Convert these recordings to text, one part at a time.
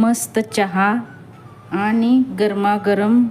मस्त चहा आणि गरमागरम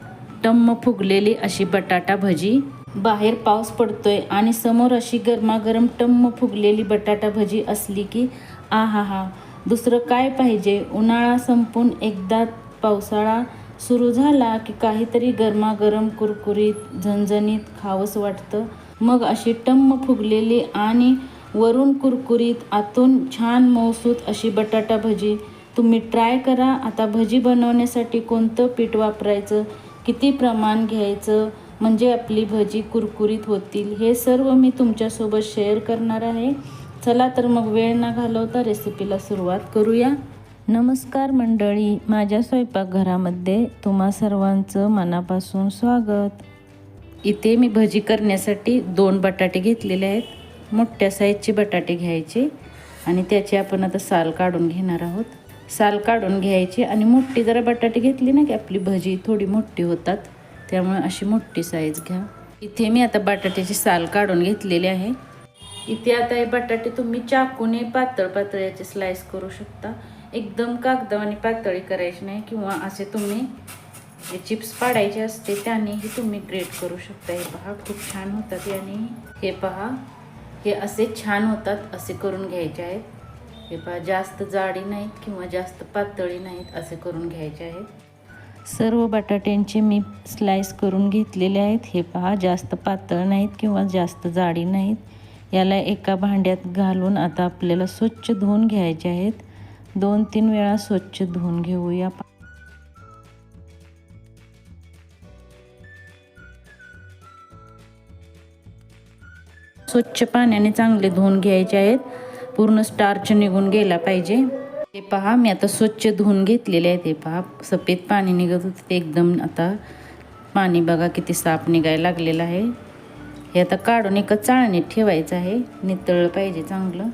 टम्म फुगलेली अशी बटाटा भजी. बाहेर पाऊस पडतोय आणि समोर अशी गरमागरम टम्म फुगलेली बटाटा भजी असली की आहा हा, दुसरं काय पाहिजे. उन्हाळा संपून एकदा पावसाळा सुरू झाला की काहीतरी गरमागरम कुरकुरीत झणझणीत खावंसं वाटतं. मग अशी टम्म फुगलेली आणि वरून कुरकुरीत आतून छान मऊसूत अशी बटाटा भजी तुम्ही ट्राय करा. आता भजी बनवण्यासाठी कोणतं पीठ वापरायचं, किती प्रमाण घ्यायचं म्हणजे आपली भजी कुरकुरीत होतील, हे सर्व मी तुमच्यासोबत शेअर करणार आहे. चला तर मग वेळ न घालवता रेसिपीला सुरुवात करूया. नमस्कार मंडळी, माझ्या स्वयंपाकघरामध्ये तुम्हा सर्वांचं मनापासून स्वागत. इथे मी भजी करण्यासाठी 2 बटाटे घेतलेले आहेत. मोठ्या साईजचे बटाटे घ्यायचे आणि त्याचे आपण आता साल काढून घेणार आहोत. साल काढून घ्यायची आणि मोठी जरा बटाटे घेतली ना की आपली भजी थोडी मोठी होतात, त्यामुळे अशी मोठी साईज घ्या. इथे मी आता बटाट्याची साल काढून घेतलेली आहे. इथे आता हे बटाटे तुम्ही चाकूने पातळ पातळ याचे स्लाइस करू शकता. एकदम कागदावानी पातळी करायची नाही, किंवा असे तुम्ही जे चिप्स पाडायचे असते त्यानेही तुम्ही ग्रेट करू शकता. हे पहा खूप छान होतात याने. हे पहा हे असे छान होतात, असे करून घ्यायचे आहेत. हे पहा जास्त जाडी नाहीत किंवा जास्त पातळी नाहीत, असे करून घ्यायचे आहेत. सर्व बटाट्यांचे मी स्लाइस करून घेतलेले आहेत. हे पहा जास्त पातळ नाहीत किंवा जास्त जाडी नाहीत. याला एका भांड्यात घालून आता आपल्याला स्वच्छ धुवून घ्यायचे आहेत. 2-3 वेळा स्वच्छ धुवून घेऊया. स्वच्छ पाण्याने चांगले धुवून घ्यायचे आहेत. पूर्ण स्टार्च निघून गेला पाहिजे. हे पहा मी आता स्वच्छ धुवून घेतलेले आहेत. हे पहा सफेद पाणी निघत होते ते एकदम आता पाणी बघा किती साफ निघायला लागलेलं आहे. हे आता काढून एका चाळणीत ठेवायचं आहे, नितळलं पाहिजे चांगलं.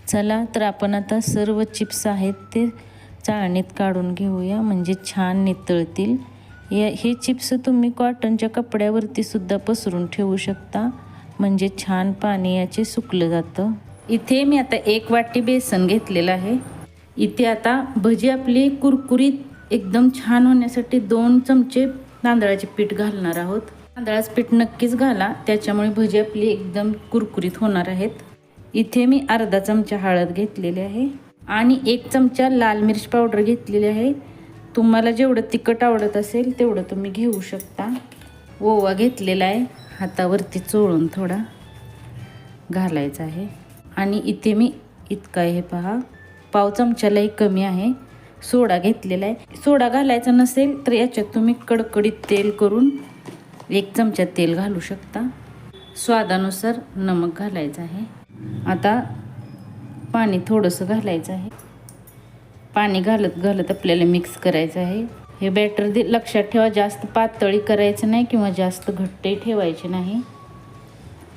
चला तर आपण आता सर्व चिप्स आहेत ते चाळणीत काढून घेऊया, म्हणजे छान नितळतील. हे चिप्स तुम्ही कॉटनच्या कपड्यावरती सुद्धा पसरून ठेवू शकता, म्हणजे छान पाणी याचे सुकलं जातं. इथे मी आता 1 वाटी बेसन घेतलेलं आहे. इथे आता भजी आपली कुरकुरीत एकदम छान होण्यासाठी 2 चमचे तांदळाचे पीठ घालणार आहोत. तांदळाचं पीठ नक्कीच घाला, त्याच्यामुळे भजी आपली एकदम कुरकुरीत होणार आहेत. इथे मी अर्धा चमचा हळद घेतलेली आहे आणि 1 चमचा लाल मिरच पावडर घेतलेली आहे. तुम्हाला जेवढं तिखट आवडत असेल तेवढं तुम्ही घेऊ शकता. ओवा घेतलेला आहे, हातावरती चोळून थोडा घालायचा आहे. आणि इथे मी इतका हे पहा पाव चमच्यालाही कमी आहे सोडा घेतलेला आहे. सोडा घालायचा नसेल तर याच्यात तुम्ही कडकडीत तेल करून 1 चमचा तेल घालू शकता. स्वादानुसार नमक घालायचं आहे. आता पाणी थोडंसं घालायचं आहे. पाणी घालत घालत आपल्याला मिक्स करायचं आहे. हे बॅटर लक्षात ठेवा, जास्त पातळी करायचं नाही किंवा जास्त घट्टही ठेवायचे नाही.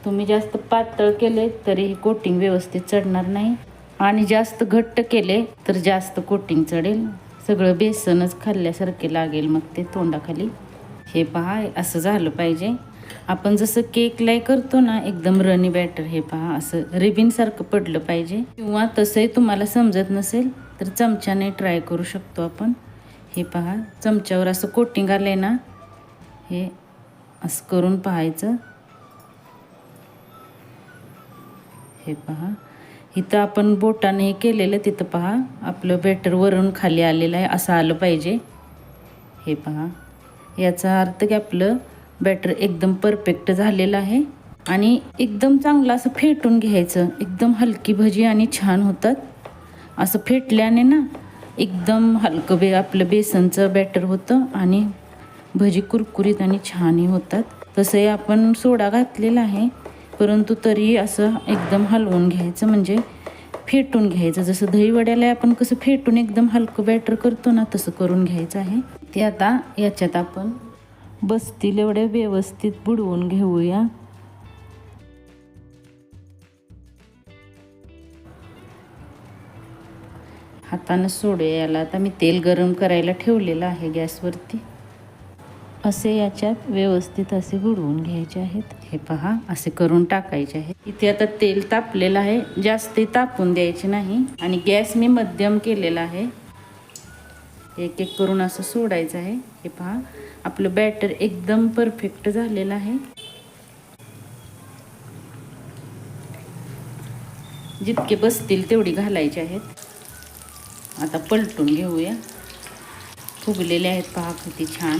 तुम्ही जास्त पातळ केले तरी हे कोटिंग व्यवस्थित चढणार नाही आणि जास्त घट्ट केले तर जास्त कोटिंग चढेल. सगळं बेसनच खाल्ल्यासारखे लागेल मग ते तोंडाखाली. हे पहा असं झालं पाहिजे. आपण जसं केकला करतो ना एकदम रनी बॅटर, हे पहा असं रिबिनसारखं पडलं पाहिजे. किंवा तसंही तुम्हाला समजत नसेल तर चमच्याने ट्राय करू शकतो आपण. हे पहा चमच्यावर असं कोटिंग आलंय ना, हे असं करून पाहायचं. हे पहा इथं आपण बोटाने हे केलेलं, तिथं पहा आपलं बॅटर वरून खाली आलेलं आहे, असं आलं पाहिजे. हे पहा याचा अर्थ की आपलं बॅटर एकदम परफेक्ट झालेलं आहे. आणि एकदम चांगलं असं फेटून घ्यायचं. एकदम हलकी भजी आणि छान होतात. असं फेटल्याने ना एकदम हलकं आपलं बेसनचं बॅटर होतं आणि भजी कुरकुरीत आणि छानही होतात. तसंही आपण सोडा घातलेला आहे, परंतु तरी असं एकदम हलवून घ्यायचं, म्हणजे फेटून घ्यायचं. जसं दहीवड्याला आपण कसं फेटून एकदम हलकं बॅटर करतो ना, तसं करून घ्यायचं आहे. ते आता याच्यात आपण बसतील एवढे व्यवस्थित बुडवून घेऊया. हातानं सोडूया याला. आता मी तेल गरम करायला ठेवलेलं आहे गॅसवरती. असे याच्यात व्यवस्थित असे बुडवून घ्यायचे आहेत. हे पहा असे करून टाकायचे आहे. इथे आता तेल तापलेलं आहे, जास्त तापून द्यायचे नाही आणि गॅस मी मध्यम केलेला आहे. एक एक करून असं सोडायचं आहे. हे पहा आपलं बॅटर एकदम परफेक्ट झालेलं आहे. जितके बसतील तेवढी घालायचे आहेत. आता पलटून घेऊया. फुगलेले आहेत पहा किती छान.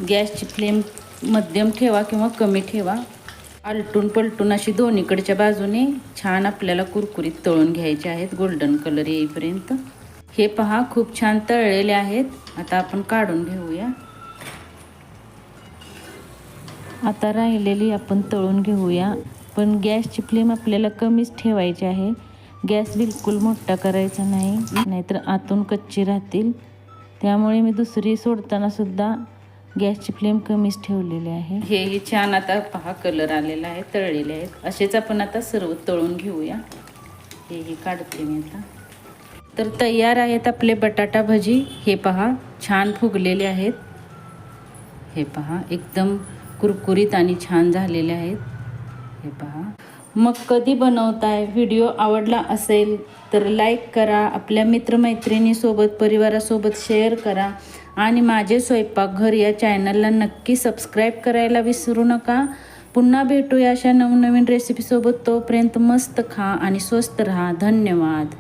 गॅसची फ्लेम मध्यम ठेवा किंवा कमी ठेवा. आलटून पलटून अशी दोन्हीकडच्या बाजूने छान आपल्याला कुरकुरीत तळून घ्यायचे आहेत गोल्डन कलर येईपर्यंत. हे पहा खूप छान तळलेले आहेत. आता आपण काढून घेऊया. आता राहिलेली आपण तळून घेऊया. पण गॅसची फ्लेम आपल्याला कमीच ठेवायची आहे. गॅस बिलकुल मोठा करायचा नाही, नाहीतर आतून कच्ची राहतील. त्यामुळे मी दुसरी सोडताना सुद्धा गॅसची फ्लेम कमीच ठेवलेली आहे. हे छान आता पहा कलर आलेला आहे, तळलेले आहेत. असेच आपण आता सर्व तळून घेऊया. हे काढते मी आता. तर तयार आहेत आपले बटाटा भजी. हे पहा छान फुगलेले आहेत. हे पहा एकदम कुरकुरीत आणि छान झालेले आहेत. हे पहा. मग कधी बनवताय? व्हिडिओ आवडला असेल तर लाईक करा, आपल्या मित्रमैत्रिणीसोबत परिवारासोबत शेअर करा आणि माझे स्वयंपाकघर या चॅनलला नक्की सबस्क्राईब करायला विसरू नका. पुन्हा भेटूया अशा नवनवीन रेसिपीसोबत. तोपर्यंत मस्त खा आणि स्वस्त राहा. धन्यवाद.